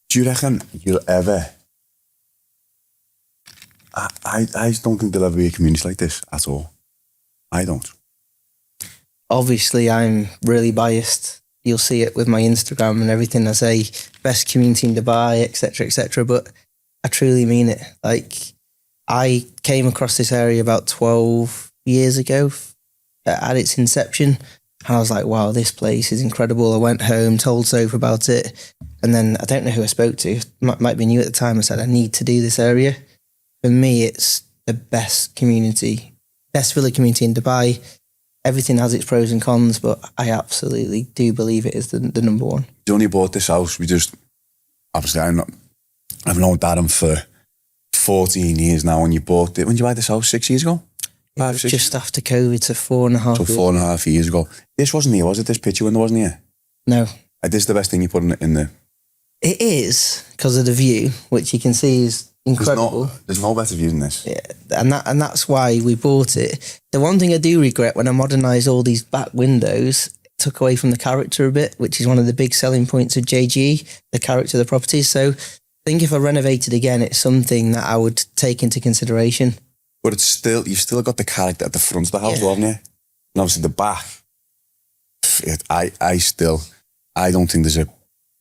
Do you reckon you'll ever... I don't think there'll ever be a community like this at all. I don't. Obviously, I'm really biased. You'll see it with my Instagram and everything. I say best community in Dubai, etc., etc. But I truly mean it. Like, I came across this area about 12 years ago at its inception. And I was like, wow, this place is incredible. I went home, told Soph about it. And then I don't know who I spoke to. Might be you at the time. I said, I need to do this area. For me, it's the best community, best villa community in Dubai. Everything has its pros and cons, but I absolutely do believe it is the number one. You only bought this house. Obviously, I've known Darren for 14 years now, and you bought it. When did you buy this house? 6 years ago? Just after COVID, so 4.5 years. So 4.5 years ago. This wasn't here, was it? This picture window wasn't here? No. This is the best thing you put in the... It is, because of the view, which you can see is incredible. There's no better view than this. Yeah, and that's why we bought it. The one thing I do regret when I modernised all these back windows, it took away from the character a bit, which is one of the big selling points of JGE, the character of the properties. So I think if I renovated again, it's something that I would take into consideration. But you've still got the character at the front of the house, haven't you? And obviously the back. I don't think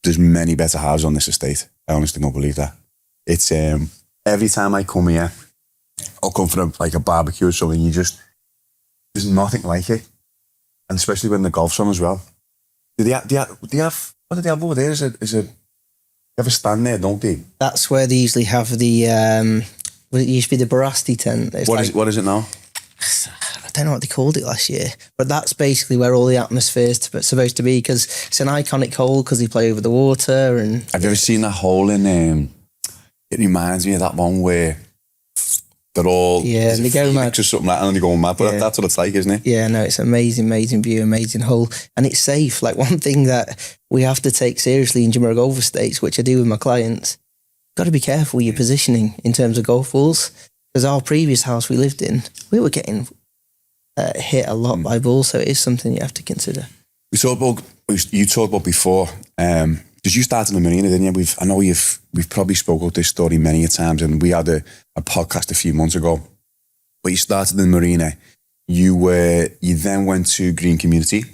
there's many better houses on this estate. I honestly don't believe that. It's every time I come here, I'll come for a barbecue or something. There's nothing like it, and especially when the golf's on as well. Do they have what do they have over there? They have a stand there, don't they? That's where they usually have the. It used to be the Barasti tent. What is it now? I don't know what they called it last year, but that's basically where all the atmosphere is supposed to be, because it's an iconic hole because they play over the water. And have you ever seen that hole in? It reminds me of that one where they're all and they go mad or something like that, and they're going mad. But that's what it's like, isn't it? Yeah, no, it's amazing view, amazing hole, and it's safe. Like, one thing that we have to take seriously in Jumeirah Golf Estates, which I do with my clients, got to be careful with your positioning in terms of golf balls. Because our previous house we lived in, we were getting hit a lot by balls, so it is something you have to consider. You talked about before, because you started in the marina, didn't you? I know we've probably spoke about this story many a times, and we had a podcast a few months ago. But you started in the marina. You then went to Green Community,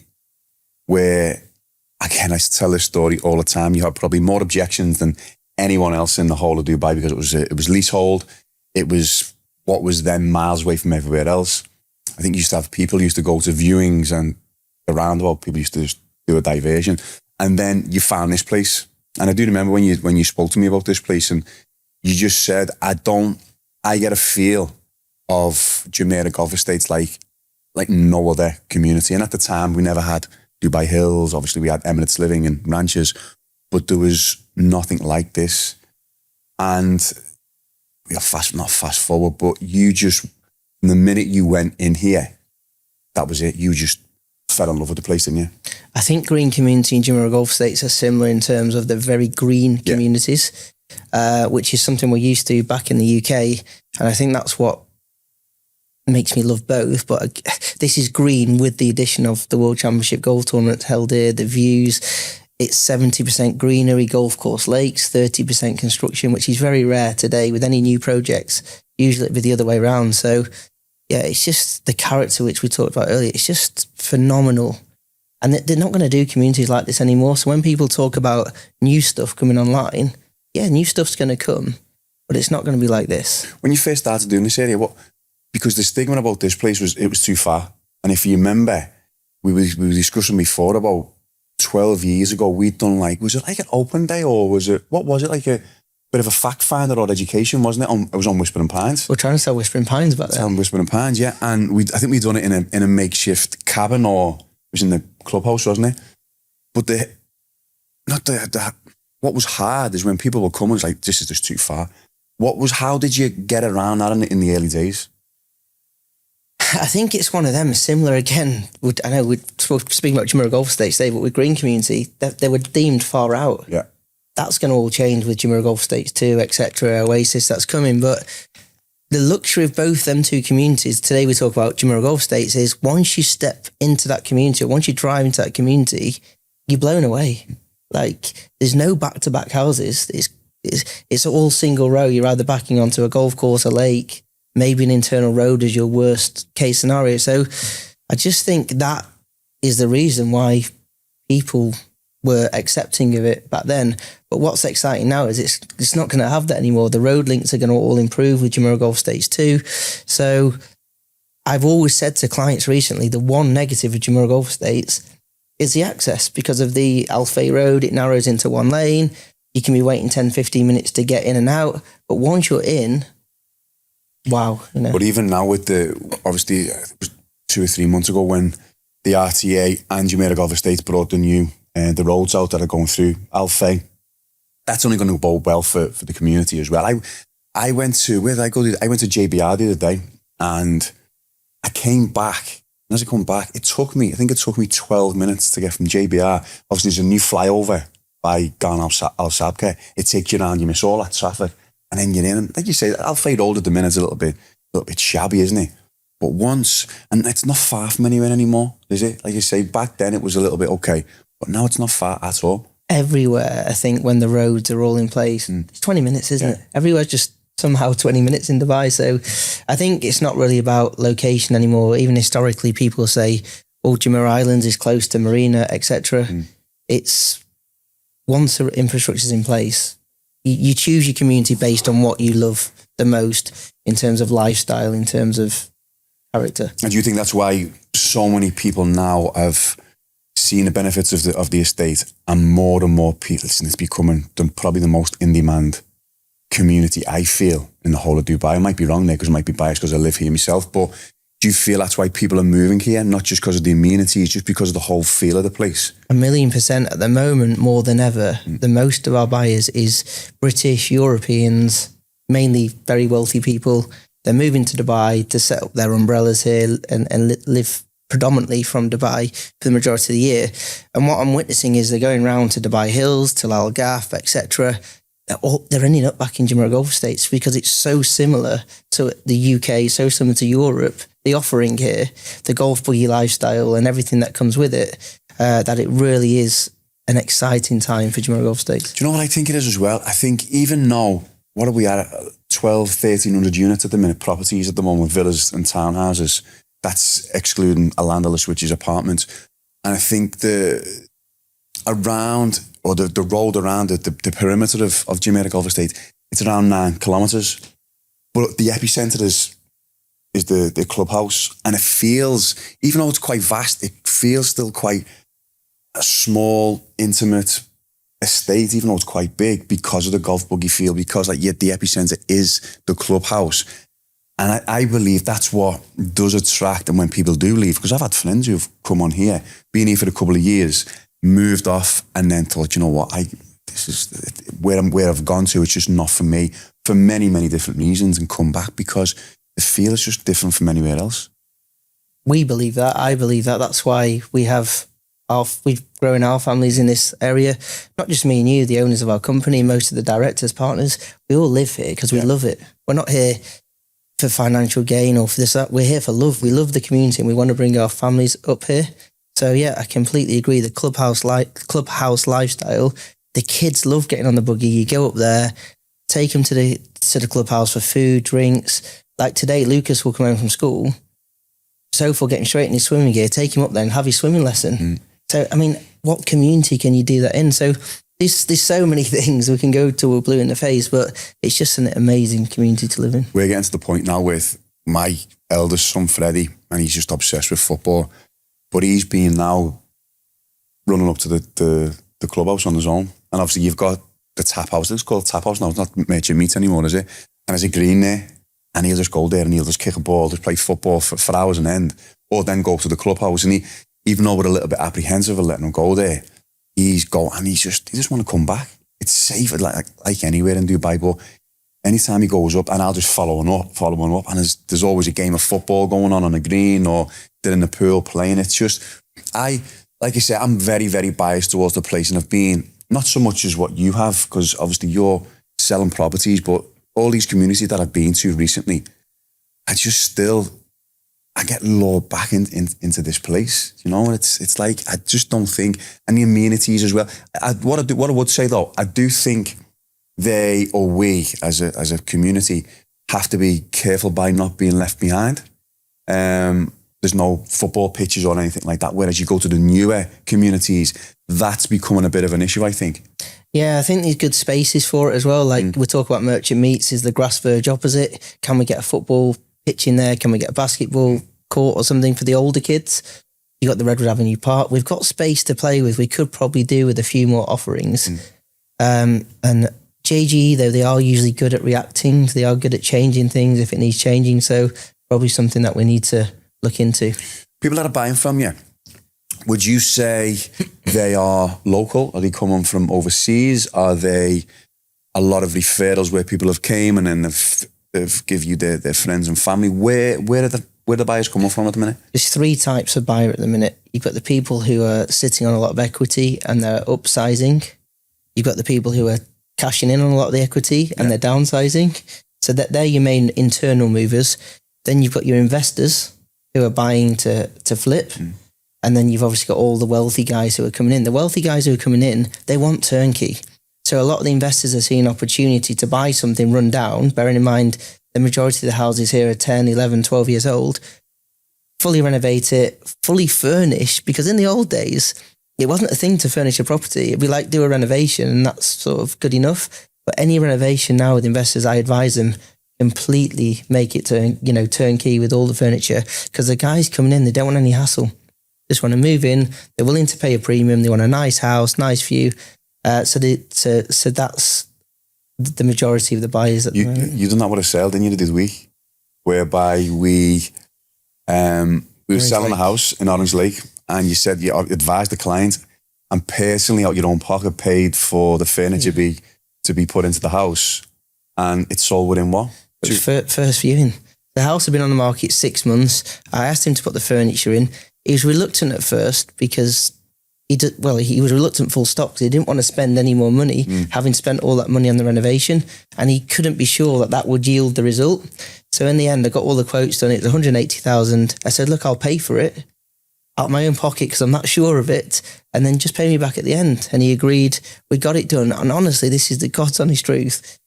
where, again, I tell this story all the time. You had probably more objections than anyone else in the whole of Dubai, because it was leasehold. It was what was then miles away from everywhere else. I think you used to have people used to go to viewings, and around about people used to just do a diversion. And then you found this place. And I do remember when you spoke to me about this place, and you just said, I get a feel of Jumeirah Golf Estates like no other community. And at the time, we never had Dubai Hills. Obviously, we had Emirates Living and ranches, but there was nothing like this. And not fast forward, but from the minute you went in here, that was it. You just fell in love with the place, didn't you? I think Green Community and Jumeirah Golf Estates are similar in terms of the very green communities, which is something we're used to back in the UK. And I think that's what makes me love both. But this is green with the addition of the World Championship Golf Tournament held here, the views. It's 70% greenery, golf course lakes, 30% construction, which is very rare today with any new projects. Usually it'd be the other way around. So yeah, it's just the character which we talked about earlier. It's just phenomenal. And they're not going to do communities like this anymore. So when people talk about new stuff coming online, yeah, new stuff's going to come, but it's not going to be like this. When you first started doing this area, because the stigma about this place was it was too far. And if you remember, we were discussing before about 12 years ago, we'd done was it like an open day, or was it like a bit of a fact finder or education, wasn't it? It was on Whispering Pines. We're trying to sell Whispering Pines back then. Selling Whispering Pines, yeah. And I think we'd done it in a makeshift cabin, or it was in the clubhouse, wasn't it? But what was hard is when people were coming, it's like, this is just too far. How did you get around that in the early days? I think it's one of them, similar again. I know we're speaking about Jumeirah Golf Estates today, but with Green Community, they were deemed far out. Yeah. That's going to all change with Jumeirah Golf Estates too, etc. Oasis, that's coming. But the luxury of both them two communities, today we talk about Jumeirah Golf Estates, is once you step into that community, or once you drive into that community, you're blown away. Like, there's no back-to-back houses. It's all single row. You're either backing onto a golf course, a lake, maybe an internal road as your worst case scenario. So I just think that is the reason why people were accepting of it back then. But what's exciting now is it's not going to have that anymore. The road links are going to all improve with Jumeirah Golf Estates too. So I've always said to clients recently, the one negative of Jumeirah Golf Estates is the access. Because of the Alfay Road, it narrows into one lane. You can be waiting 10, 15 minutes to get in and out. But once you're in, wow. But even now with obviously, it was 2 or 3 months ago when the RTA and Jumeirah Golf Estates brought the roads out that are going through Alfay. That's only going to bode well for the community as well. I went to, where did I go? I went to JBR the other day, and I came back. And as I come back, I think it took me 12 minutes to get from JBR. Obviously, there's a new flyover by Gan Al Sabka. It takes you around, you miss all that traffic, and then you're in. And like you say, Alfay Road at the minute's a little bit shabby, isn't it? But once, and it's not far from anywhere anymore, is it? Like you say, back then it was a little bit okay, but now it's not far at all. Everywhere, I think, when the roads are all in place, it's 20 minutes, isn't it? Everywhere's just somehow 20 minutes in Dubai. So I think it's not really about location anymore. Even historically, people say, oh, Jumeirah Islands is close to Marina, etc. It's, once the infrastructure is in place, you choose your community based on what you love the most in terms of lifestyle, in terms of character. And do you think that's why so many people now have seen the benefits of the estate, and more people, listen, it's becoming probably the most in-demand community, I feel, in the whole of Dubai? I might be wrong there, because I might be biased because I live here myself, but do you feel that's why people are moving here, not just because of the amenities, just because of the whole feel of the place? 1,000,000% at the moment, more than ever. The most of our buyers is British, Europeans, mainly very wealthy people. They're moving to Dubai to set up their umbrellas here and live predominantly from Dubai for the majority of the year. And what I'm witnessing is they're going around to Dubai Hills, to Al Gaf, etc. They're ending up back in Jumeirah Golf Estates because it's so similar to the UK, so similar to Europe, the offering here, the golf buggy lifestyle and everything that comes with it, that it really is an exciting time for Jumeirah Golf Estates. Do you know what I think it is as well? I think even now, what are we at? 1,300 units at the minute, properties at the moment, villas and townhouses. That's excluding a landless, which is apartments. And I think the road around it, the perimeter of Jumeirah Golf Estate, it's around 9 kilometres. But the epicenter is the clubhouse. And it feels, even though it's quite vast, it feels still quite a small, intimate estate, even though it's quite big, because of the golf buggy feel, because the epicenter is the clubhouse. And I believe that's what does attract, and when people do leave, because I've had friends who've come on here, been here for a couple of years, moved off, and then thought, you know what, this is where I've gone to, it's just not for me, for many, many different reasons, and come back because the feel is just different from anywhere else. We believe that. I believe that. That's why we've grown our families in this area. Not just me and you, the owners of our company, most of the directors, partners, we all live here because we love it. We're not here for financial gain or for this, that. We're here for love. We love the community and we want to bring our families up here. So yeah, I completely agree. The clubhouse lifestyle, the kids love getting on the buggy. You go up there, take them to the clubhouse for food, drinks. Like today, Lucas will come home from school, Sofa getting straight in his swimming gear, take him up there and have his swimming lesson. So, I mean, what community can you do that in? So there's so many things we can go to, we're blue in the face, but it's just an amazing community to live in. We're getting to the point now with my eldest son, Freddie, and he's just obsessed with football. But he's been now running up to the clubhouse on his own. And obviously you've got the tap house. It's called tap house now. It's not Merchant Meat anymore, is it? And there's a green there. And he'll just go there and he'll just kick a ball, just play football for hours on end. Or then go to the clubhouse. And he, even though we're a little bit apprehensive of letting him go there, he just want to come back. It's safe like anywhere in Dubai. But anytime he goes up, and I'll just follow him up. And there's always a game of football going on the green, or they're in the pool playing. It's just, like I said, I'm very, very biased towards the place, and I've been, not so much as what you have, because obviously you're selling properties, but all these communities that I've been to recently, I just still, I get lured back into this place, you know. It's like, I just don't think, and the amenities as well. What I would say though, I do think they, or we as a community, have to be careful by not being left behind. There's no football pitches or anything like that. Whereas you go to the newer communities, that's becoming a bit of an issue, I think. Yeah, I think there's good spaces for it as well. Like we talk about Merchant Meets, is the grass verge opposite. Can we get a football pitch in there? Can we get a basketball court or something for the older kids? You got the Redwood Avenue Park. We've got space to play with. We could probably do with a few more offerings. And JGE, though, they are usually good at reacting. They are good at changing things if it needs changing. So probably something that we need to look into. People that are buying from you, would you say they are local? Are they coming from overseas? Are they a lot of referrals where people have came and then they've give you their friends and family? Where are the buyers coming from at the minute? There's three types of buyer at the minute. You've got the people who are sitting on a lot of equity and they're upsizing. You've got the people who are cashing in on a lot of the equity and they're downsizing. So they're your main internal movers. Then you've got your investors who are buying to flip. And then you've obviously got all the wealthy guys who are coming in. The wealthy guys who are coming in, they want turnkey. So a lot of the investors are seeing opportunity to buy something run down, bearing in mind the majority of the houses here are 10, 11, 12 years old, fully renovate it, fully furnish, because in the old days, it wasn't a thing to furnish a property. It'd be like do a renovation and that's sort of good enough. But any renovation now with investors, I advise them completely make it turnkey with all the furniture, because the guys coming in, they don't want any hassle. Just want to move in. They're willing to pay a premium. They want a nice house, nice view. So that's the majority of the buyers. You done that with a sale, didn't you, this week? Whereby we were selling a house in Orange Lake, and you said you advised the client and personally out your own pocket paid for the furniture to be put into the house, and it sold within what? First viewing. The house had been on the market 6 months. I asked him to put the furniture in. He was reluctant at first because he was reluctant full stop because he didn't want to spend any more money, having spent all that money on the renovation, and he couldn't be sure that would yield the result. So in the end, I got all the quotes done. It was 180,000. I said, look, I'll pay for it out of my own pocket because I'm not sure of it, and then just pay me back at the end. And he agreed. We got it done. And honestly, this is the God's honest truth.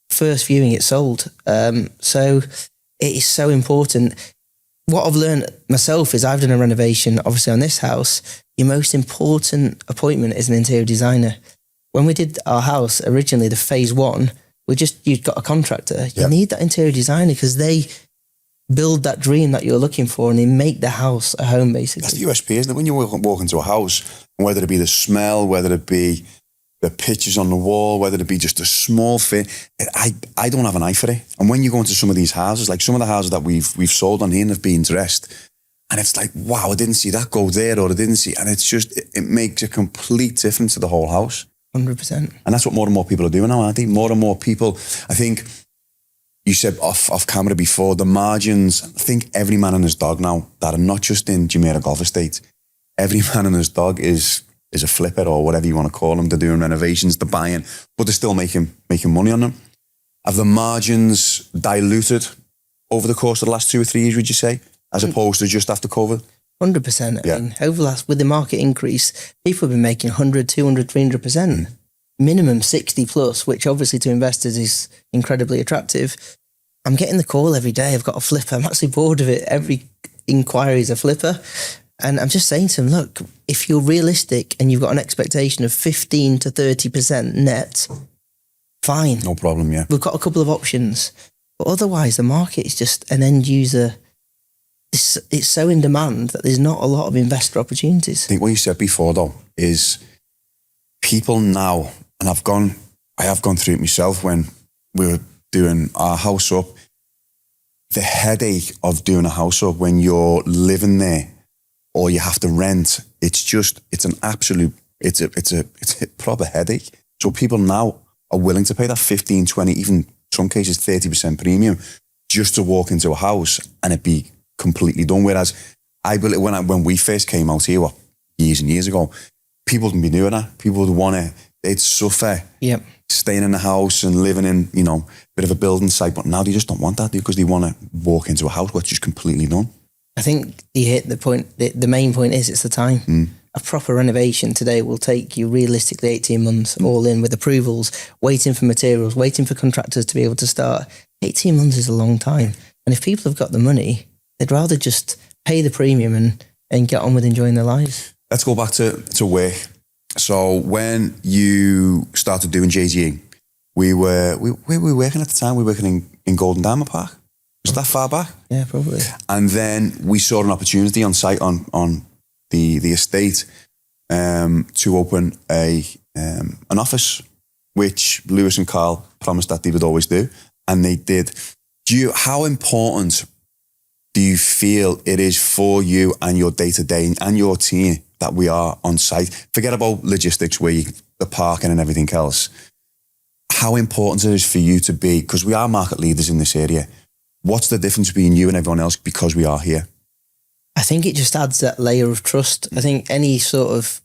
First viewing, it sold. So it is so important. What I've learned myself is I've done a renovation, obviously on this house. Your most important appointment is an interior designer. When we did our house originally, the phase 1, you've got a contractor. You need that interior designer because they build that dream that you're looking for and they make the house a home, basically. That's the USP, isn't it? When you walk into a house, whether it be the smell, whether it be the pictures on the wall, whether it be just a small fit, I don't have an eye for it. And when you go into some of these houses, like some of the houses that we've sold on here and have been dressed, and it's like, wow, I didn't see that go there, or I didn't see, and it's just, it makes a complete difference to the whole house. 100%. And that's what more and more people are doing now, aren't they? More and more people, I think, you said off camera before, the margins, I think every man and his dog now that are not just in Jumeirah Golf Estates, every man and his dog is a flipper or whatever you want to call them. They're doing renovations, they're buying, but they're still making money on them. Have the margins diluted over the course of the last 2 or 3 years, would you say, as opposed to just after COVID? 100%. I mean, with the market increase, people have been making 100, 200, 300%. Minimum 60 plus, which obviously to investors is incredibly attractive. I'm getting the call every day. I've got a flipper. I'm actually bored of it. Every inquiry is a flipper. And I'm just saying to them, look, if you're realistic and you've got an expectation of 15 to 30% net, fine. No problem, yeah. We've got a couple of options. But otherwise, the market is just an end user. It's so in demand that there's not a lot of investor opportunities. I think what you said before, though, is people now, and I have gone through it myself when we were doing our house up, the headache of doing a house up when you're living there or you have to rent, it's a proper headache. So people now are willing to pay that 15, 20, even some cases 30% premium just to walk into a house and it be completely done. Whereas I believe when we first came out here, years and years ago, people wouldn't be doing that. People would want to they'd suffer Yep. staying in the house and living in, you know, a bit of a building site. But now they just don't want that because they want to walk into a house which is completely done. I think you hit the point. The main point is it's the time. A proper renovation today will take you realistically 18 months all in with approvals, waiting for materials, waiting for contractors to be able to start. 18 months is a long time. And if people have got the money, they'd rather just pay the premium and get on with enjoying their lives. Let's go back to work. So when you started doing JGE, we were working at the time. We were working in Golden Diamond Park. Was that far back? Yeah, probably. And then we saw an opportunity on site on the estate to open an office, which Lewis and Carl promised that they would always do, and they did. How important do you feel it is for you and your day-to-day and your team that we are on site? Forget about logistics, the parking and everything else. How important it is for you to be, because we are market leaders in this area. What's the difference between you and everyone else because we are here? I think it just adds that layer of trust. I think any sort of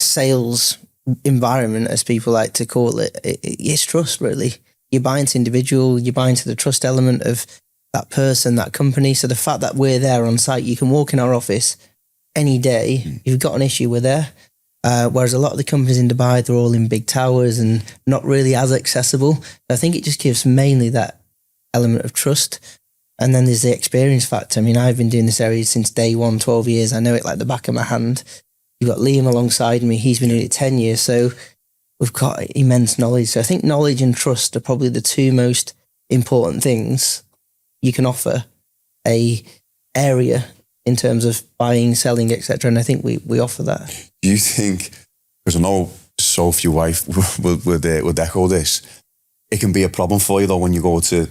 sales environment, as people like to call it, it's trust, really. You buy into individual, you buy into the trust element of that person, that company. So the fact that we're there on site, you can walk in our office any day. If you've got an issue, we're there. Whereas a lot of the companies in Dubai, they're all in big towers and not really as accessible. I think it just gives mainly that element of trust. And then there's the experience factor. I mean, I've been doing this area since day one, 12 years. I know it like the back of my hand. You've got Liam alongside me. He's been doing it 10 years. So we've got immense knowledge. So I think knowledge and trust are probably the two most important things you can offer a area in terms of buying, selling, etc. And I think we offer that. Do you think, because I know Sophie, your wife, would echo this, it can be a problem for you though when you go to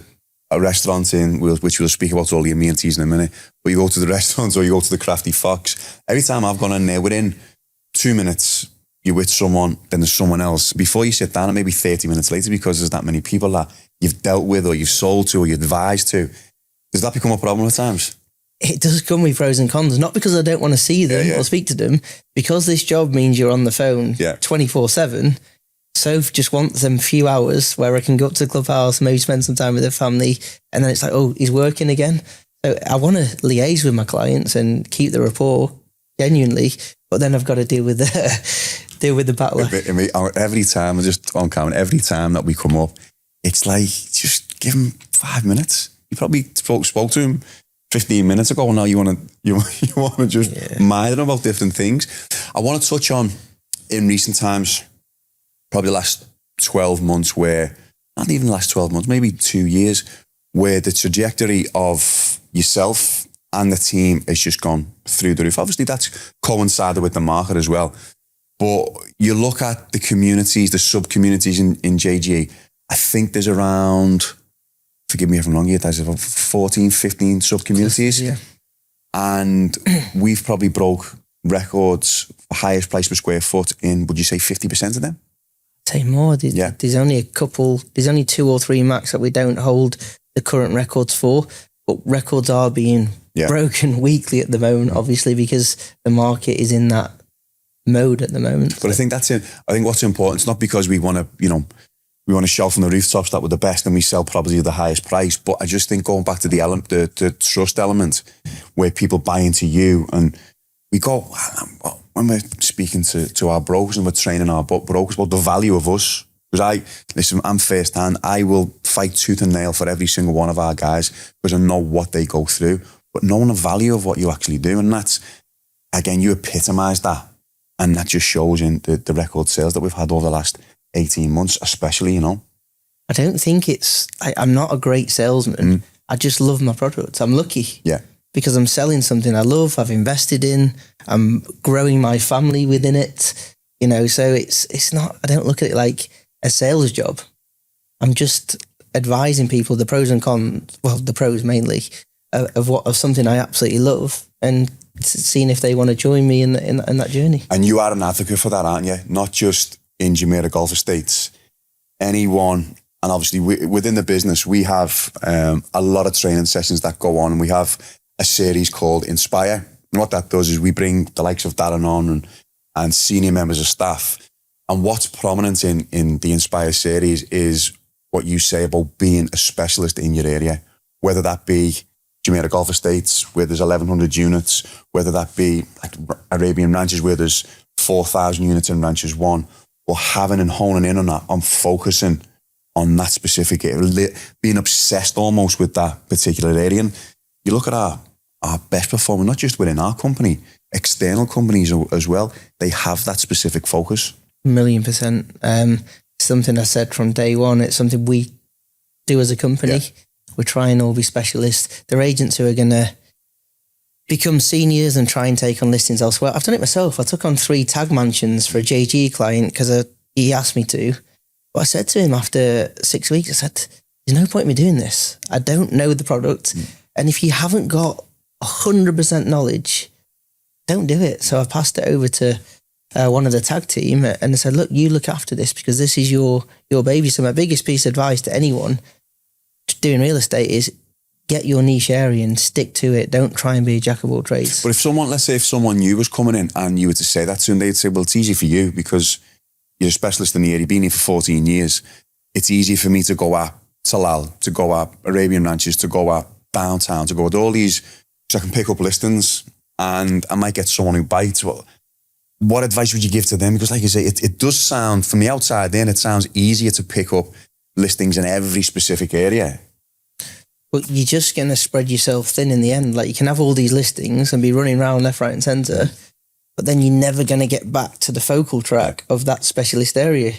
a restaurant which we'll speak about all the amenities in a minute, but you go to the restaurants or you go to the Crafty Fox, every time I've gone in there, within 2 minutes, you're with someone, then there's someone else. Before you sit down, it may be 30 minutes later because there's that many people that you've dealt with or you've sold to or you've advised to. Does that become a problem at times? It does come with pros and cons, not because I don't want to see them or speak to them, because this job means you're on the phone 24/7. Soph just wants them few hours where I can go up to the clubhouse, maybe spend some time with the family, and then it's like, oh, he's working again. So I want to liaise with my clients and keep the rapport genuinely, but then I've got to deal with the battler. Every time, on camera, every time that we come up, it's like, just give him 5 minutes. You probably spoke to him 15 minutes ago, and now you want to just mind him about different things. I want to touch on, in recent times, probably the last 12 months where, not even the last 12 months, maybe 2 years, where the trajectory of yourself and the team has just gone through the roof. Obviously, that's coincided with the market as well. But you look at the communities, the sub-communities in JGE, I think there's around, forgive me if I'm wrong here, there's about 14, 15 sub-communities. Yeah. And we've probably broke records for highest price per square foot in, would you say 50% of them? Say more. There's only a couple, there's only 2 or 3 max that we don't hold the current records for, but records are being broken weekly at the moment, obviously, because the market is in that mode at the moment. But I think that's it. I think what's important, it's not because we want to, we want to shout from the rooftops that we're the best and we sell property at the highest price. But I just think going back to the trust element where people buy into you, and we go, when we're speaking to our brokers and we're training our brokers about the value of us, because I'm first hand, I will fight tooth and nail for every single one of our guys because I know what they go through, but knowing the value of what you actually do. And that's, again, you epitomise that. And that just shows in the record sales that we've had over the last 18 months, especially, I don't think I'm not a great salesman. I just love my products. I'm lucky. Yeah. Because I'm selling something I love, I've invested in, I'm growing my family within it, so it's not, I don't look at it like a sales job. I'm just advising people the pros and cons, well, the pros mainly, of something I absolutely love, and seeing if they want to join me in that journey. And you are an advocate for that, aren't you? Not just in Jumeirah Golf Estates. Anyone, and obviously within the business, we have a lot of training sessions that go on, and we have a series called Inspire. And what that does is we bring the likes of Darren on and senior members of staff, And what's prominent in the Inspire series is what you say about being a specialist in your area, whether that be Jumeirah Golf Estates, where there's 1,100 units, whether that be like Arabian Ranches, where there's 4,000 units in Ranches 1, or having and honing in on that, on focusing on that specific area, being obsessed almost with that particular area. And you look at our best performer, not just within our company, external companies as well, they have that specific focus. 1,000,000%. Something I said from day one, it's something we do as a company. Yeah. We're trying to all be specialists. They're agents who are going to become seniors and try and take on listings elsewhere. I've done it myself. I took on 3 tag mansions for a JGE client because he asked me to. But I said to him after 6 weeks, I said, there's no point in me doing this. I don't know the product. And if you haven't got 100% knowledge, don't do it. So I passed it over to one of the tag team and I said, look, you look after this because this is your baby. So my biggest piece of advice to anyone doing real estate is get your niche area and stick to it. Don't try and be a jack of all trades. But let's say if someone new was coming in and you were to say that to them, they'd say, well, it's easy for you because you're a specialist in the area, you've been here for 14 years. It's easy for me to go at Talal, to go at Arabian Ranches, to go at Downtown, to go at all these, so I can pick up listings and I might get someone who bites. Well, what advice would you give to them? Because like you say, it does sound, from the outside in, it sounds easier to pick up listings in every specific area. But you're just going to spread yourself thin in the end. Like you can have all these listings and be running around left, right and centre, but then you're never going to get back to the focal track of that specialist area.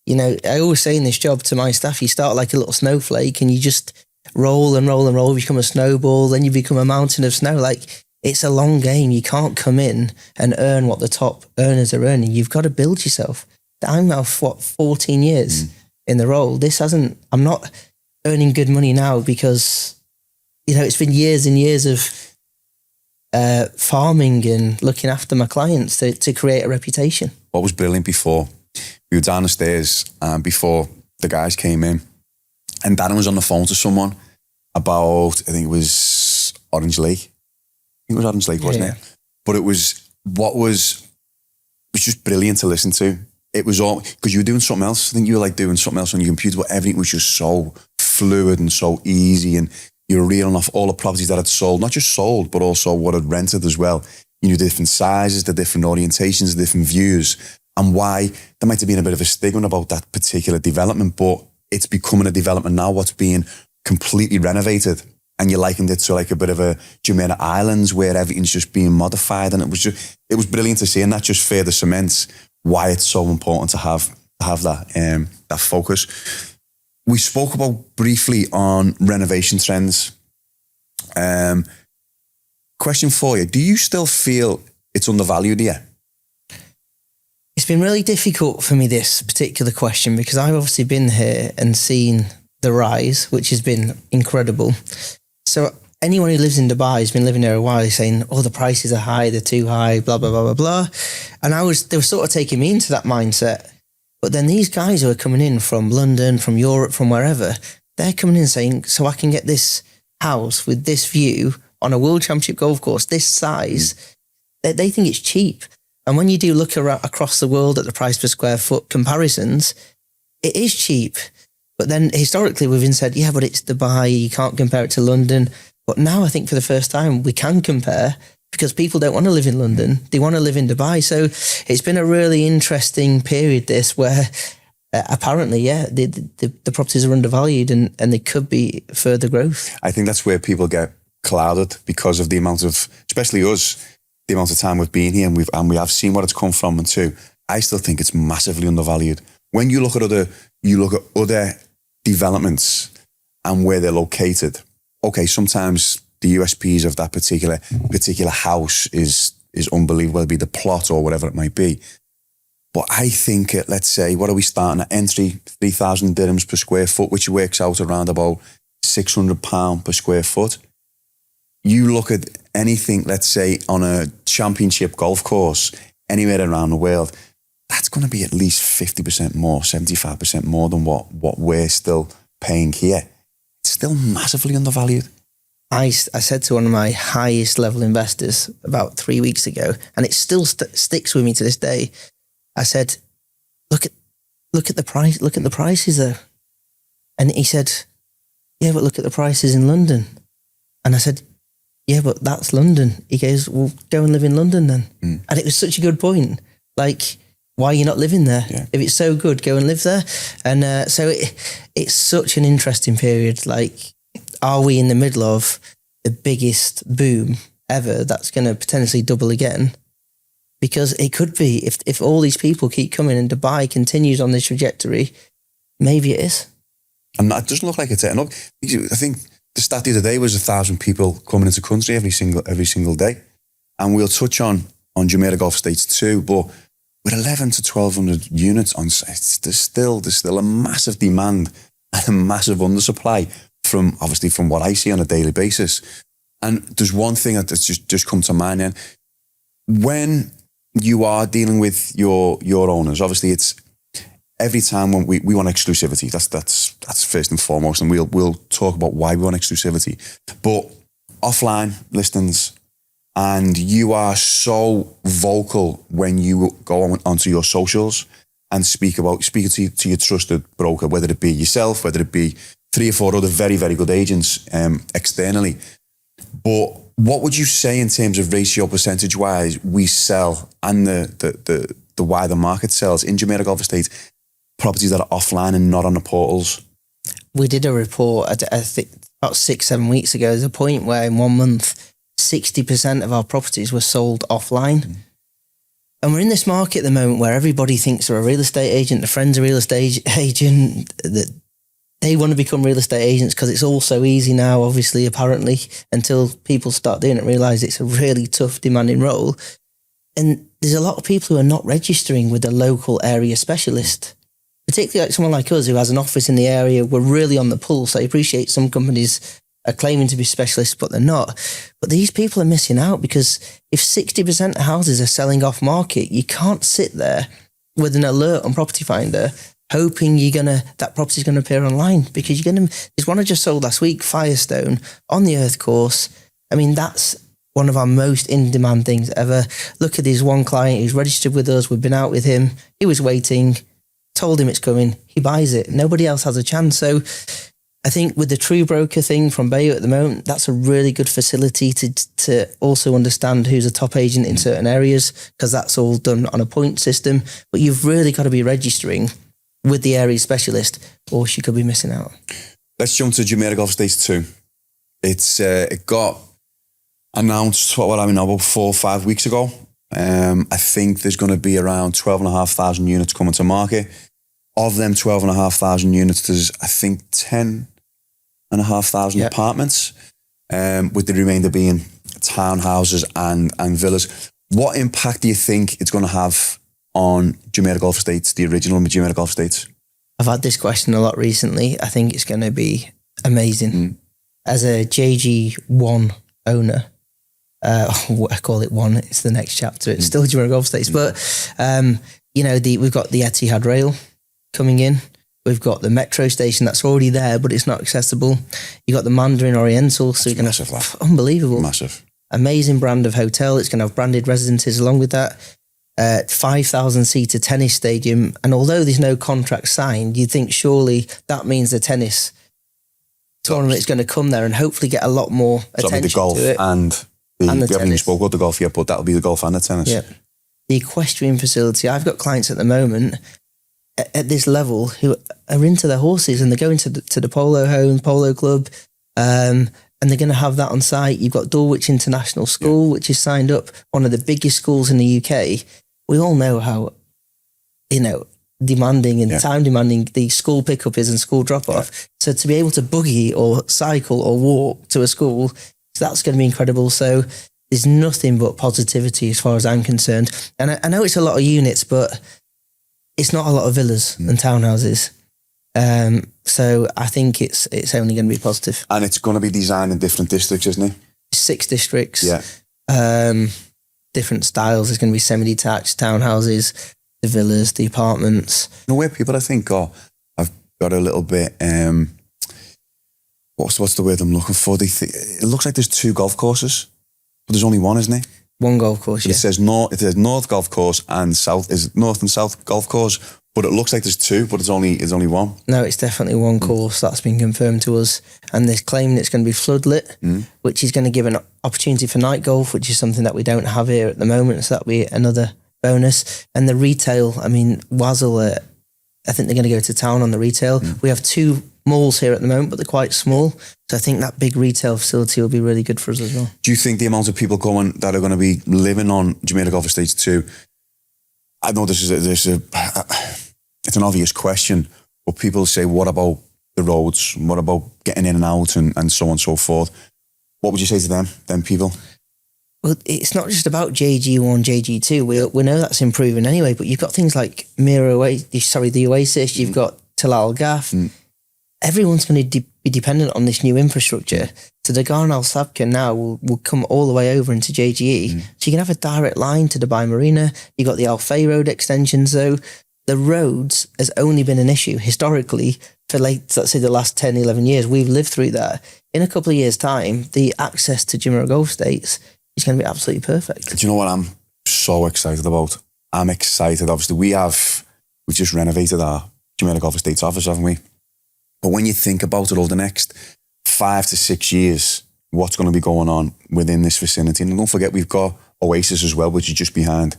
You know, I always say in this job to my staff, you start like a little snowflake and you just roll and roll and roll, become a snowball, then you become a mountain of snow. Like it's a long game. You can't come in and earn what the top earners are earning. You've got to build yourself. I'm now, 14 years in the role. I'm not earning good money now because, you know, it's been years and years of farming and looking after my clients to create a reputation. What was brilliant before, we were down the stairs before the guys came in and Darren was on the phone to someone about, I think it was Orange Lake. I think it was Orange Lake, wasn't it? But it was just brilliant to listen to. It was all, because you were doing something else. I think you were like doing something else on your computer, but everything was just so fluid and so easy. And you were reeling off all the properties that had sold, not just sold, but also what had rented as well. You knew the different sizes, the different orientations, the different views, and why there might have been a bit of a stigma about that particular development, but it's becoming a development now, what's being completely renovated. And you likened it to like a bit of a Jumeirah Islands where everything's just being modified. And it was brilliant to see. And that just further cements why it's so important to have that focus. We spoke about briefly on renovation trends. Question for you, do you still feel it's undervalued here? It's been really difficult for me, this particular question, because I've obviously been here and seen the rise, which has been incredible. So anyone who lives in Dubai has been living there a while saying, oh, the prices are high, they're too high, blah, blah, blah, blah, blah. And they were sort of taking me into that mindset. But then these guys who are coming in from London, from Europe, from wherever, they're coming in saying, so I can get this house with this view on a World Championship golf course, this size. They think it's cheap. And when you do look across the world at the price per square foot comparisons, it is cheap. But then historically we've been said, yeah, but it's Dubai, you can't compare it to London. But now I think for the first time we can compare, because people don't want to live in London, they want to live in Dubai. So it's been a really interesting period, this, where apparently, the properties are undervalued and there could be further growth. I think that's where people get clouded because of the amount of, especially us, the amount of time we've been here and we have seen what it's come from. And two, I still think it's massively undervalued. When you look at other developments and where they're located, okay, sometimes the USPs of that particular house is unbelievable, whether it be the plot or whatever it might be. But I think, let's say, what are we starting at? Entry, 3,000 dirhams per square foot, which works out around about £600 per square foot. You look at anything, let's say, on a championship golf course, anywhere around the world, that's going to be at least 50% more, 75% more than what we're still paying here. It's still massively undervalued. I said to one of my highest level investors about 3 weeks ago, and it still sticks with me to this day. I said, look at the price. Look at the prices though. And he said, yeah, but look at the prices in London. And I said, yeah, but that's London. He goes, well, go and live in London then. And it was such a good point. Like, why are you not living there? Yeah. If it's so good, go and live there. And so it's such an interesting period. Like, are we in the middle of the biggest boom ever that's going to potentially double again? Because it could be, if all these people keep coming and Dubai continues on this trajectory, maybe it is. And that doesn't look like it's setting up. I think the stat the other day was 1,000 people coming into country every single day. And we'll touch on Jumeirah Golf Estates too, but with 11 to 1,200 units on site, there's still a massive demand and a massive undersupply from what I see on a daily basis. And there's one thing that's just come to mind then. When you are dealing with your owners, obviously it's every time when we want exclusivity, that's first and foremost, and we'll talk about why we want exclusivity. But offline listings, and you are so vocal when you go onto your socials and speak to your trusted broker, whether it be yourself, whether it be 3 or 4 other very, very good agents externally. But what would you say in terms of ratio percentage wise we sell and the wider market sells in Jumeirah Golf Estates properties that are offline and not on the portals? We did a report, I think about 6-7 weeks ago. There's a point where in 1 month, 60% of our properties were sold offline. And we're in this market at the moment where everybody thinks they're a real estate agent, their friend's a real estate agent, that they want to become real estate agents because it's all so easy now, obviously, apparently, until people start doing it, realise it's a really tough, demanding role. And there's a lot of people who are not registering with a local area specialist, particularly like someone like us who has an office in the area. We're really on the pulse. I appreciate some companies are claiming to be specialists, but they're not. But these people are missing out because if 60% of houses are selling off market, you can't sit there with an alert on Property Finder hoping that property's going to appear online, because there's one I just sold last week, Firestone, on the Earth course. I mean, that's one of our most in-demand things ever. Look at this one client who's registered with us. We've been out with him. He was waiting, told him it's coming. He buys it. Nobody else has a chance. So I think with the True Broker thing from Bayo at the moment, that's a really good facility to also understand who's a top agent in certain areas, because that's all done on a point system. But you've really got to be registering with the area specialist, or she could be missing out. Let's jump to Jumeirah Golf Estates 2. It got announced, about 4 or 5 weeks ago. I think there's going to be around 12,500 units coming to market. Of them 12,500 units, there's, I think, 10,500 apartments, with the remainder being townhouses and villas. What impact do you think it's going to have on Jumeirah Golf Estates, the original Jumeirah Golf Estates? I've had this question a lot recently. I think it's going to be amazing. As a JG1 owner, I call it one, it's the next chapter, it's still Jumeirah Golf Estates, but we've got the Etihad rail coming in. We've got the metro station that's already there, but it's not accessible. You've got the Mandarin Oriental, so you're going to have unbelievable, massive, amazing brand of hotel. It's going to have branded residences along with that. 5,000 seater tennis stadium, and although there's no contract signed, you'd think surely that means the tennis tournament is going to come there and hopefully get a lot more attention the golf to it. And we haven't even spoke about the golf yet, but that'll be the golf and the tennis. Yeah. The equestrian facility, I've got clients at the moment at this level who are into their horses, and they're going to the polo club, and they're going to have that on site. You've got Dulwich International School, which is signed up, one of the biggest schools in the UK. We all know how, demanding and time demanding the school pickup is and school drop off. Yeah. So to be able to buggy or cycle or walk to a school, that's going to be incredible. So there's nothing but positivity as far as I'm concerned. And I know it's a lot of units, but it's not a lot of villas and townhouses. So I think it's only going to be positive. And it's going to be designed in different districts, isn't it? 6 districts. Yeah. Different styles. There's going to be semi-detached townhouses, the villas, the apartments. Where people, I think, I've got a little bit, what's the word I'm looking for? It looks like there's 2 golf courses, but there's only one, isn't it? One golf course, It says north golf course and south, is north and south golf course, But it looks like there's two, but it's only one. No, it's definitely one course that's been confirmed to us. And they're claiming it's going to be floodlit, which is going to give an opportunity for night golf, which is something that we don't have here at the moment. So that'll be another bonus. And the retail, I mean, Wazzle, I think they're going to go to town on the retail. We have 2 malls here at the moment, but they're quite small. So I think that big retail facility will be really good for us as well. Do you think the amount of people going that are going to be living on Jumeirah Golf Estates too? I know it's an obvious question, but people say, what about the roads? What about getting in and out and so on and so forth? What would you say to them people? Well, it's not just about JGE1, JGE2. We know that's improving anyway, but you've got things like the Oasis, you've got Talal Gaff. Everyone's going to be dependent on this new infrastructure. So the Garn Al Sabka now will come all the way over into JGE. So you can have a direct line to Dubai Marina. You've got the Al Fay Road extensions though. The roads has only been an issue historically for let's say the last 10, 11 years. We've lived through that. In a couple of years' time, the access to Jumeirah Golf Estates is going to be absolutely perfect. Do you know what I'm so excited about? I'm excited. Obviously, we've just renovated our Jumeirah Golf Estates office, haven't we? But when you think about it over the next 5 to 6 years, what's going to be going on within this vicinity? And don't forget, we've got Oasis as well, which is just behind.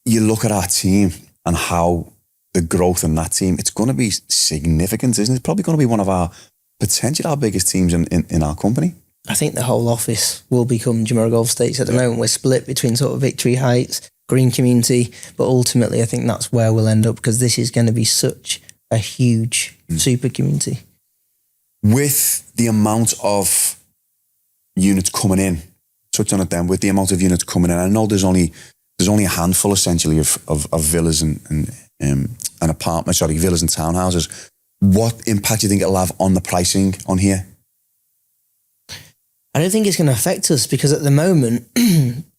You look at our team and how the growth in that team, it's going to be significant, isn't it? It's probably going to be one of potentially our biggest teams in our company. I think the whole office will become Jumeirah Golf Estates. At the moment, we're split between sort of Victory Heights, Green Community, but ultimately I think that's where we'll end up because this is going to be such a huge super community. With the amount of units coming in, touch on it then, with the amount of units coming in, I know there's only a handful essentially of villas and apartments, villas and townhouses. What impact do you think it'll have on the pricing on here? I don't think it's going to affect us because at the moment,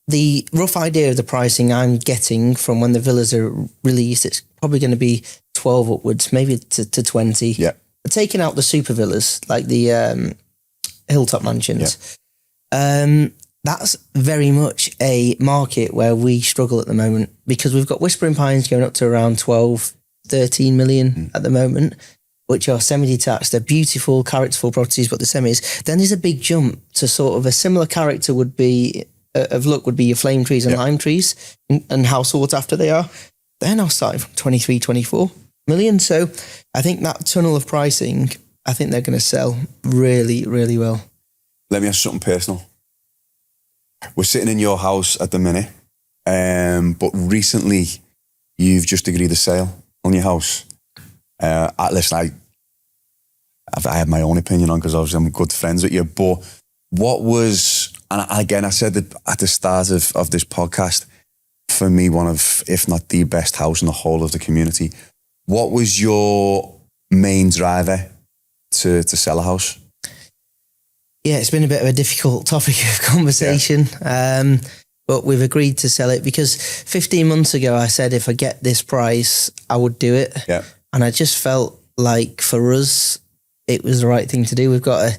the rough idea of the pricing I'm getting from when the villas are released, it's probably going to be 12 upwards, maybe to 20. Yeah. But taking out the super villas, like the hilltop mansions, that's very much a market where we struggle at the moment because we've got Whispering Pines going up to around 12, 13 million at the moment, which are semi-detached. They're beautiful, characterful properties, but the semis. Then there's a big jump to sort of a similar character would be your flame trees and lime trees and how sought after they are. They're now starting from 23, 24 million. So I think that tunnel of pricing, I think they're going to sell really, really well. Let me ask something personal. We're sitting in your house at the minute, but recently you've just agreed a sale on your house. Listen, I have my own opinion on because obviously I'm good friends with you, but what was, and again, I said that at the start of this podcast, for me, one of, if not the best house in the whole of the community. What was your main driver to sell a house? Yeah, it's been a bit of a difficult topic of conversation, but we've agreed to sell it because 15 months ago I said if I get this price, I would do it. Yeah. And I just felt like for us, it was the right thing to do. We've got a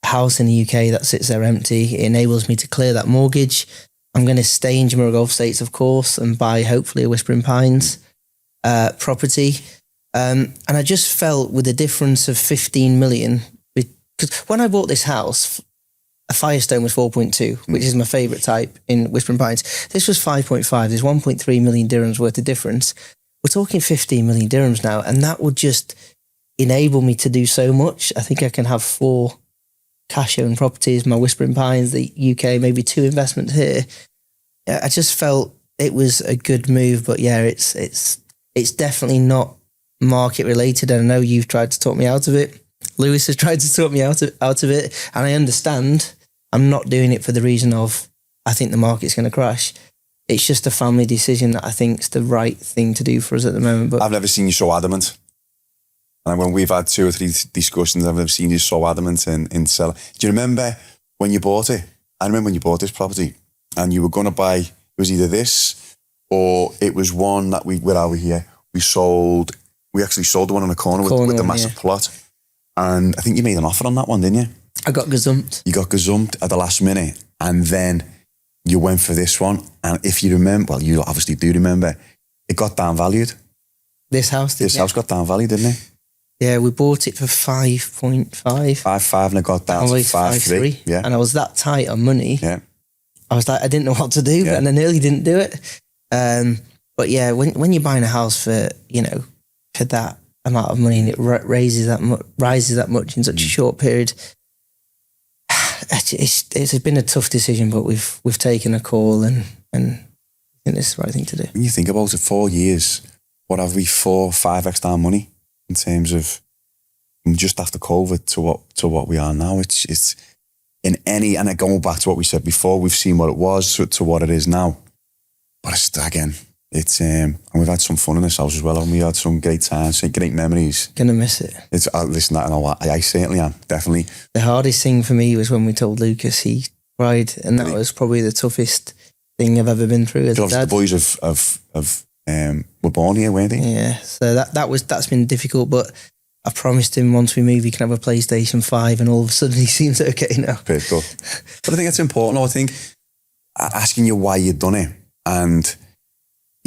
house in the UK that sits there empty. It enables me to clear that mortgage. I'm going to stay in Jumeirah Golf Estates, of course, and buy hopefully a Whispering Pines property. And I just felt with a difference of 15 million, because when I bought this house, a Firestone was 4.2, which is my favourite type in Whispering Pines. This was 5.5. There's 1.3 million dirhams worth of difference. We're talking 15 million dirhams now, and that would just enable me to do so much. I think I can have 4 cash-owned properties, my Whispering Pines, the UK, maybe 2 investments here. I just felt it was a good move, but yeah, it's definitely not market related. And I know you've tried to talk me out of it. Lewis has tried to talk me out of it, and I understand. I'm not doing it for the reason of I think the market's going to crash. It's just a family decision that I think is the right thing to do for us at the moment. But I've never seen you so adamant. And when we've had 2 or 3 discussions, I've never seen you so adamant in selling. Do you remember when you bought it? I remember when you bought this property and you were going to buy, it was either this or it was one that where are we here? We actually sold the one on the corner with the massive plot. And I think you made an offer on that one, didn't you? I got gazumped. You got gazumped at the last minute. And then you went for this one. And if you remember, well, you obviously do remember, it got downvalued. This house, This house got down value, didn't it? Yeah, we bought it for 5.5. 5.5 and it got down to 5.3. Yeah. And I was that tight on money. Yeah. I was like, I didn't know what to do, and I nearly didn't do it. But yeah, when you're buying a house for, for that amount of money and it rises that much in such a short period, it's been a tough decision, but we've taken a call and I think it's the right thing to do. When you think about it, 4 years, what have we, 4-5x down money in terms of just after COVID to what we are now? It's in any, and going back to what we said before, we've seen what it was to what it is now. But it's and we've had some fun in this house as well, and we had some great times, great memories. Gonna miss it. It's listen, I certainly am, definitely. The hardest thing for me was when we told Lucas he cried, and that was probably the toughest thing I've ever been through as a dad. The boys were born here, weren't they? Yeah, so that's been difficult, but I promised him once we move he can have a PlayStation 5, and all of a sudden he seems okay now. Pretty good. But I think it's important. I think asking you why you've done it, and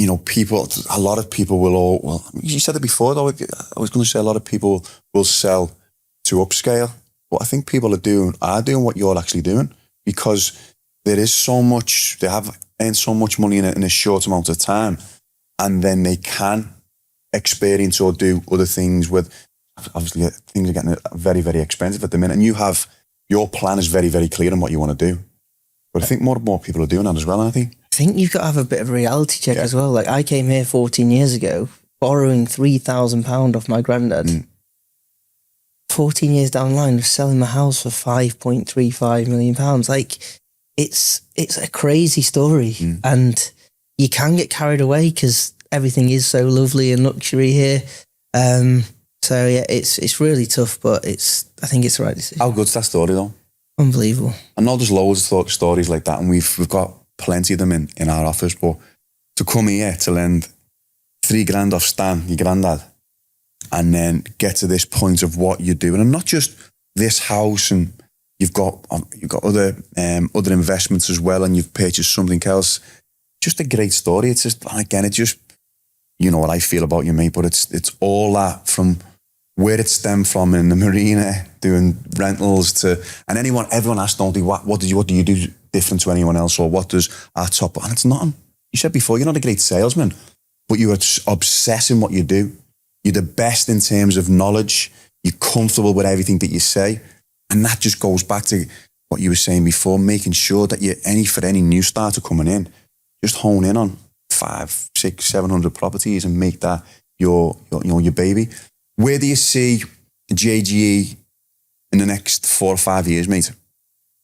a lot of people will you said it before though, I was going to say a lot of people will sell to upscale, but I think people are doing what you're actually doing, because there is so much, they have earned so much money in a short amount of time, and then they can experience or do other things with, obviously things are getting very, very expensive at the minute, and your plan is very, very clear on what you want to do. But I think more and more people are doing that as well, aren't they? I think you've got to have a bit of a reality check as well. Like, I came here 14 years ago, borrowing £3,000 off my granddad. 14 years down the line, of selling my house for £5.35 million. Like, it's a crazy story, and you can get carried away because everything is so lovely and luxury here. So yeah, it's really tough, but I think it's the right decision. How good's that story though? Unbelievable. I know there's loads of stories like that, and we've got plenty of them in our office, but to come here to lend $3,000 off Stan, your granddad, and then get to this point of what you're doing, and not just this house, and you've got other investments as well, and you've purchased something else. Just a great story. It's just, again, it just, you know what I feel about you, mate, but it's all that from where it stemmed from in the marina, doing rentals to, and everyone asks, don't they, what do you do different to anyone else, or what does our top, and it's nothing. You said before, you're not a great salesman, but you are obsessing what you do. You're the best in terms of knowledge. You're comfortable with everything that you say. And that just goes back to what you were saying before, making sure that for any new starter coming in, just hone in on 500, 600, 700 properties and make that your baby. Where do you see JGE in the next 4 or 5 years, mate?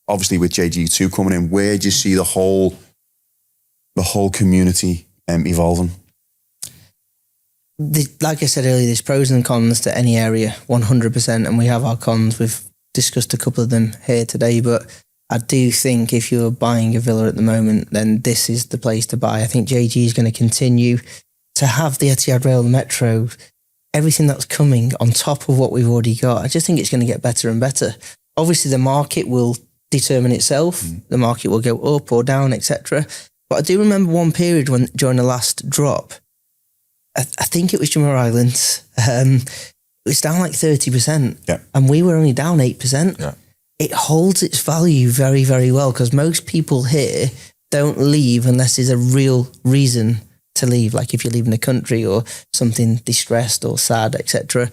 Obviously with JGE 2 coming in, where do you see the whole community evolving? Like I said earlier, there's pros and cons to any area, 100%, and we have our cons. We've discussed a couple of them here today, but I do think if you're buying a villa at the moment, then this is the place to buy. I think JGE is going to continue to have the Etihad Rail, the Metro, everything that's coming on top of what we've already got. I just think it's going to get better and better. Obviously, the market will determine itself. The market will go up or down, etc. But I do remember one period during the last drop, I think it was Jumeirah Islands, it was down like 30%, and we were only down 8%. Yeah. It holds its value very, very well, because most people here don't leave unless there's a real reason to leave, like if you're leaving the country or something distressed or sad, etc.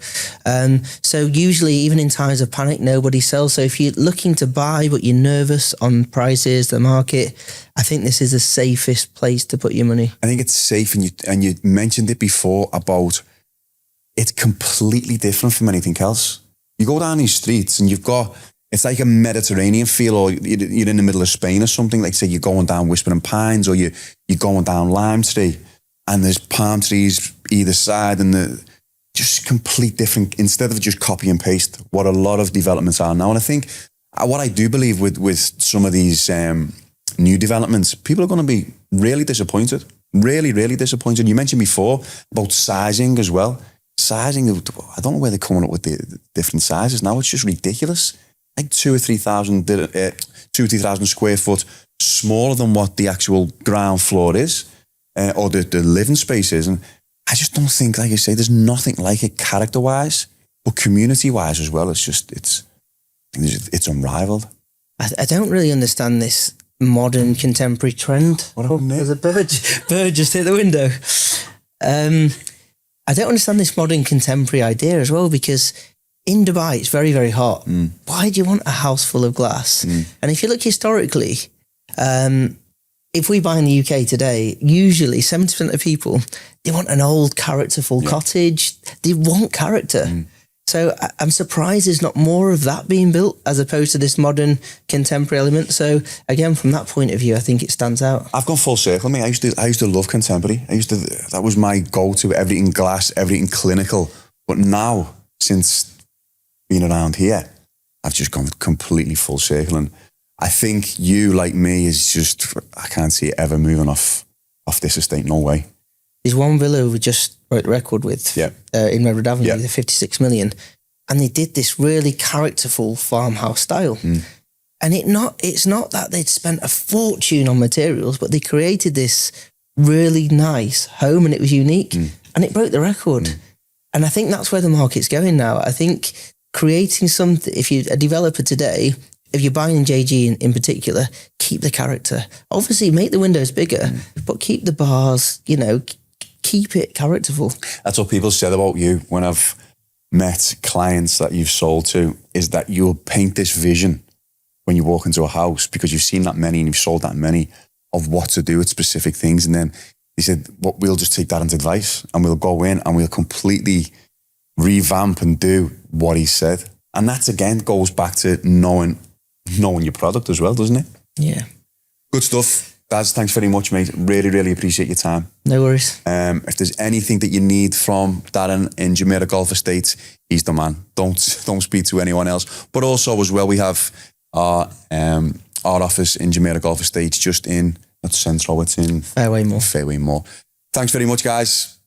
So usually, even in times of panic, nobody sells. So if you're looking to buy but you're nervous on prices, the market, I think this is the safest place to put your money. I think it's safe, and you mentioned it before about it's completely different from anything else. You go down these streets and it's like a Mediterranean feel, or you're in the middle of Spain or something. Like say you're going down Whispering Pines, or you're going down Lime Street, and there's palm trees either side, and just complete different, instead of just copy and paste what a lot of developments are now. And I think what I do believe with some of these new developments, people are going to be really disappointed. Really, really disappointed. You mentioned before about sizing as well. Sizing, I don't know where they're coming up with the different sizes now. It's just ridiculous. Like 2,000 or 3,000 square foot smaller than what the actual ground floor is, or the living space is. And I just don't think, like I say, there's nothing like it character-wise, but community-wise as well. It's unrivaled. I don't really understand this modern contemporary trend. What happened there? There's a bird just hit the window. I don't understand this modern contemporary idea as well, because in Dubai it's very, very hot. Why do you want a house full of glass? And if you look historically, if we buy in the UK today, usually 70% of people, they want an old characterful cottage. They want character. So I'm surprised there's not more of that being built as opposed to this modern contemporary element. So again, from that point of view, I think it stands out. I've gone full circle, mate. I used to love contemporary. That was my go-to, everything glass, everything clinical. But now, since being around here, I've just gone completely full circle. And I think you, like me, is just, I can't see it ever moving off this estate. No way. There's one villa we just broke the record with in Redwood Avenue, the 56 million. And they did this really characterful farmhouse style. And it's not that they'd spent a fortune on materials, but they created this really nice home and it was unique and it broke the record. And I think that's where the market's going now. I think creating something, if you're a developer today, if you're buying in JGE in particular, keep the character. Obviously make the windows bigger, but keep the bars, keep it characterful. That's what people said about you when I've met clients that you've sold to, is that you'll paint this vision when you walk into a house because you've seen that many and you've sold that many of what to do with specific things. And then they said, well, we'll just take that into advice and we'll go in and we'll completely revamp and do what he said. And that again goes back to knowing your product as well, doesn't it? Yeah. Good stuff. Daz, thanks very much, mate. Really, really appreciate your time. No worries. If there's anything that you need from Darren in Jumeirah Golf Estates, he's the man. Don't speak to anyone else. But also as well, we have our office in Jumeirah Golf Estates, just in, not Central, it's in Fairway Mall. Fairway Mall. Thanks very much, guys.